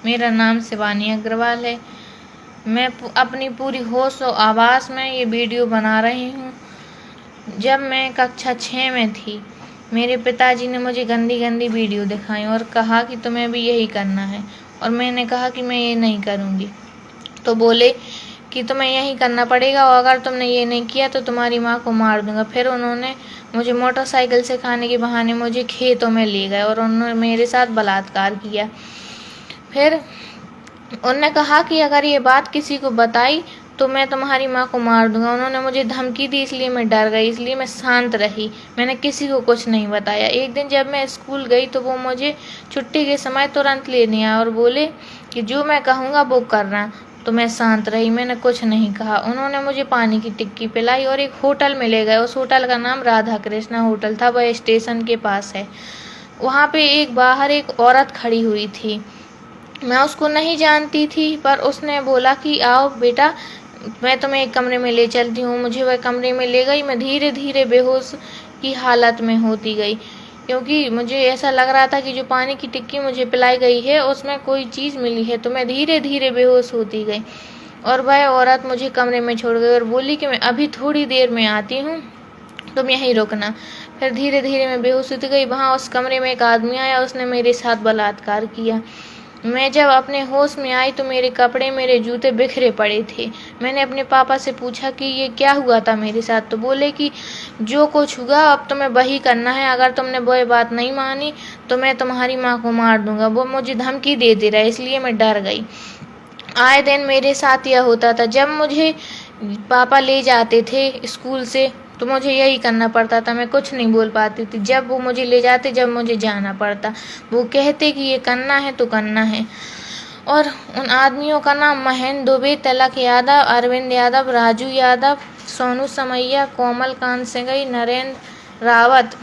मेरा नाम शिवानी अग्रवाल है। मैं अपनी पूरी होश और आवाज़ में ये वीडियो बना रही हूँ। जब मैं कक्षा 6 में थी, मेरे पिताजी ने मुझे गंदी गंदी वीडियो दिखाई और कहा कि तुम्हें भी यही करना है, और मैंने कहा कि मैं ये नहीं करूँगी। तो बोले कि तुम्हें यही करना पड़ेगा, और अगर तुमने ये नहीं किया तो तुम्हारी माँ को मार दूंगा। फिर उन्होंने मुझे मोटरसाइकिल सिखाने के बहाने मुझे खेतों में ले गए और उन्होंने मेरे साथ बलात्कार किया। फिर उन्होंने कहा कि अगर ये बात किसी को बताई तो मैं तुम्हारी माँ को मार दूंगा। उन्होंने मुझे धमकी दी, इसलिए मैं डर गई, इसलिए मैं शांत रही। मैंने किसी को कुछ नहीं बताया। एक दिन जब मैं स्कूल गई तो वो मुझे छुट्टी के समय तुरंत लेने आए और बोले कि जो मैं कहूँगा वो करना। तो मैं शांत रही, मैंने कुछ नहीं कहा। उन्होंने मुझे पानी की टिक्की पिलाई और एक होटल में ले गए। उस होटल का नाम राधा कृष्णा होटल था, वह स्टेशन के पास है। वहाँ पे बाहर एक औरत खड़ी हुई थी। मैं उसको नहीं जानती थी, पर उसने बोला कि आओ बेटा, मैं तुम्हें एक कमरे में ले चलती हूँ। मुझे वह कमरे में ले गई। मैं धीरे धीरे बेहोश की हालत में होती गई, क्योंकि मुझे ऐसा लग रहा था कि जो पानी की टिक्की मुझे पिलाई गई है उसमें कोई चीज़ मिली है। तो मैं धीरे धीरे बेहोश होती गई और वह औरत मुझे कमरे में छोड़ गई और बोली कि मैं अभी थोड़ी देर में आती हूँ, तुम यहीं रुकना। फिर धीरे धीरे मैं बेहोश होती गई। वहाँ उस कमरे में एक आदमी आया, उसने मेरे साथ बलात्कार किया। मैं जब अपने होश में आई तो मेरे कपड़े, मेरे जूते बिखरे पड़े थे। मैंने अपने पापा से पूछा कि ये क्या हुआ था मेरे साथ। तो बोले कि जो कुछ हुआ अब तुम्हें वही करना है, अगर तुमने वह बात नहीं मानी तो मैं तुम्हारी माँ को मार दूंगा। वो मुझे धमकी दे रहा है, इसलिए मैं डर गई। आए दिन मेरे साथ यह होता था। जब मुझे पापा ले जाते थे स्कूल से तो मुझे यही करना पड़ता था, मैं कुछ नहीं बोल पाती थी। जब वो मुझे ले जाते, जब मुझे जाना पड़ता, वो कहते कि ये करना है तो करना है। और उन आदमियों का नाम महेंद्र दुबे, तिलक यादव, अरविंद यादव, राजू यादव, सोनू समैया, कोमल कांत सिंगई, नरेंद्र रावत,